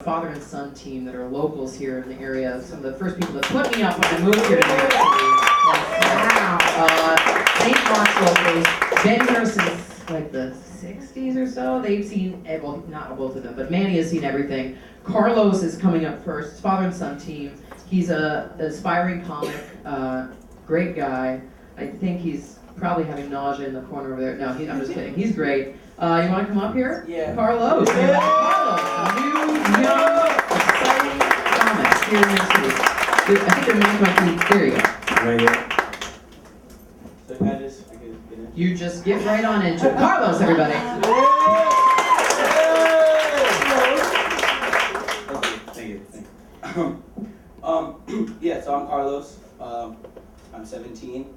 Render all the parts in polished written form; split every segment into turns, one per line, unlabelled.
father and son team that are locals here in the area. Some of the first people that put me up when I moved here to New York City. St. Mark's locals, been here since like the 60s or so. They've seen, well, not both of them, but Manny has seen everything. Carlos is coming up first, his father and son team. He's an aspiring comic, great guy. I think he's probably having nausea in the corner over there. No, I'm just kidding. He's great. You want to come up here?
Yeah.
Carlos.
Yeah.
Carlos, a new, young, exciting comic here in New York City. I think your mic might be, there you go.
Right here. So can I just get in?
You just get right on into it. Carlos, everybody.
Thank you. Yeah, so I'm Carlos. I'm 17.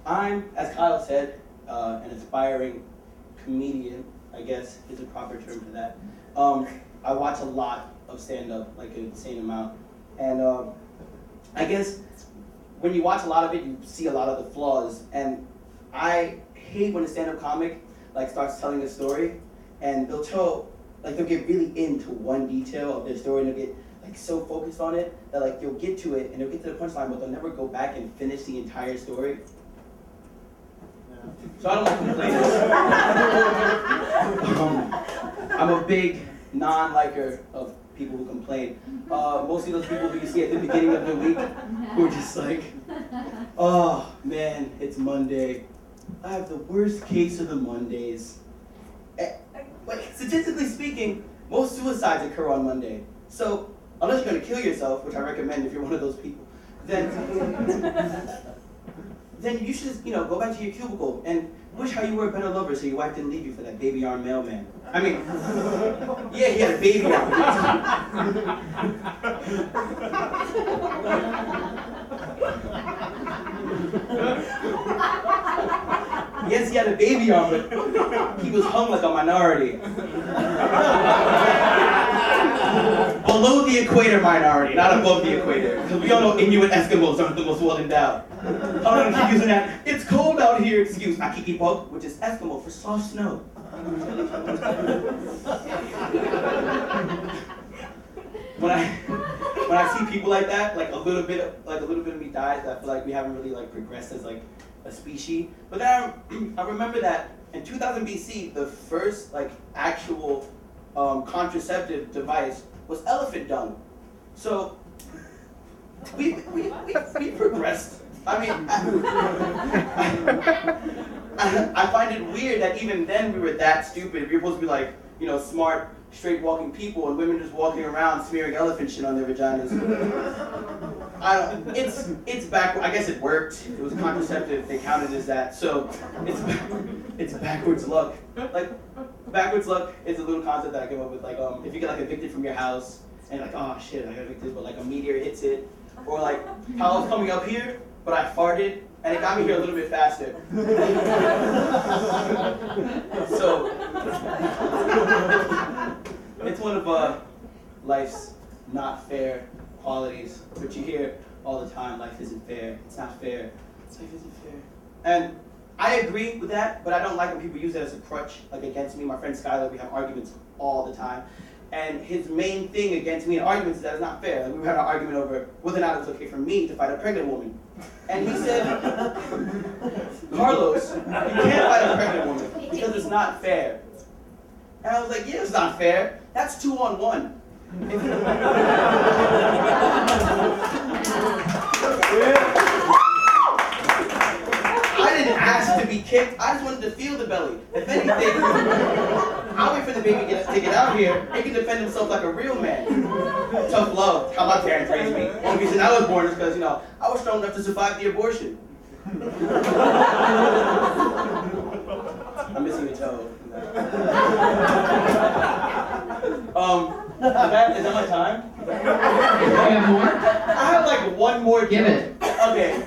I'm, as Kyle said, an aspiring comedian, I guess is a proper term for that. I watch a lot of stand-up, like an insane amount. And I guess when you watch a lot of it, you see a lot of the flaws. And I hate when a stand-up comic like starts telling a story, and they'll get really into one detail of their story, and they'll get like so focused on it that like you'll get to it and they'll get to the punchline, but they'll never go back and finish the entire story. So I don't like complainers. I'm a big non-liker of people who complain. Mostly those people who you see at the beginning of the week who are just like, oh man, it's Monday. I have the worst case of the Mondays. Like, statistically speaking, most suicides occur on Monday. So unless you're going to kill yourself, which I recommend if you're one of those people, then you should just, go back to your cubicle and wish how you were a better lover so your wife didn't leave you for that baby arm mailman. I mean, yeah, he had a baby arm. Yes, he had a baby arm, but he was hung like a minority. Below the equator minority, not above the equator. Because we all know Inuit Eskimos aren't the most well endowed. I'm gonna keep using that "it's cold out here" excuse. Akikipok, which is Eskimo for soft snow. When I see people like that, like a little bit of me dies. I feel like we haven't really like progressed as like a species. But then I remember that in 2000 BC, the first like actual contraceptive device was elephant dung. So we progressed. I mean, I find it weird that even then we were that stupid. We were supposed to be like, smart, straight walking people, and women just walking around smearing elephant shit on their vaginas. It's backward. I guess it worked. It was contraceptive. They counted as that. So it's backwards luck. Like backwards luck is a little concept that I came up with. Like if you get like evicted from your house and like, oh shit, I got evicted, but like a meteor hits it, or like how I was coming up here, but I farted and it got me here a little bit faster. So it's one of life's not fair qualities, but you hear all the time, life isn't fair, it's not fair, life isn't fair. And I agree with that, but I don't like when people use it as a crutch, like against me. My friend Skylar, we have arguments all the time. And his main thing against me in arguments is that it's not fair. Like we had an argument over whether or not it was okay for me to fight a pregnant woman. And he said, Carlos, you can't fight a pregnant woman because it's not fair. And I was like, yeah, it's not fair. That's 2-on-1. I didn't ask to be kicked. I just wanted to feel the belly. If anything, I'll wait for the baby to get out here. He can defend himself like a real man. Tough love. How my parents raised me. One reason I was born is because, I was strong enough to survive the abortion. I'm missing a toe. Is that my time?
You have more?
I have like one more.
Give it.
Okay.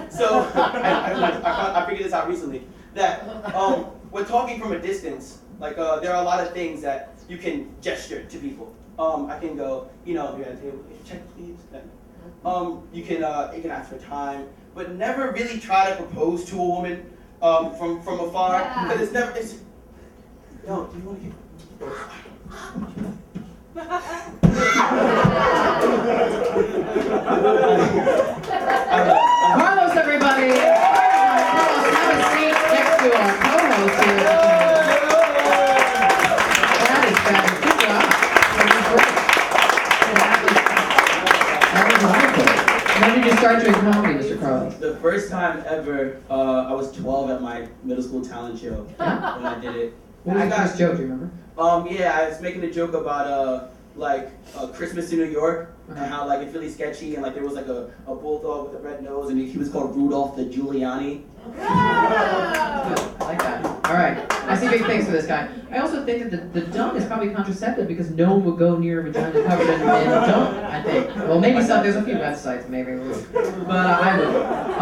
So I figured this out recently. That when talking from a distance, like there are a lot of things that you can gesture to people. I can go, you're at the table. Check please. You can ask for time, but never really try to propose to a woman from afar because it's never. No, do you want to get?
started doing comedy, Mr. Carlos?
The first time ever, I was 12 at my middle school talent show when I did it.
What was
I
the first joke, do you remember?
Yeah, I was making a joke about Christmas in New York and how like it's really sketchy and like there was like a bulldog with a red nose and he was called Rudolph the Giuliani.
I like that. All right, I see big things for this guy. I also think that the dung is probably contraceptive because no one would go near a vagina covered in dung, I think. Well, maybe some, there's a few websites maybe, but I would.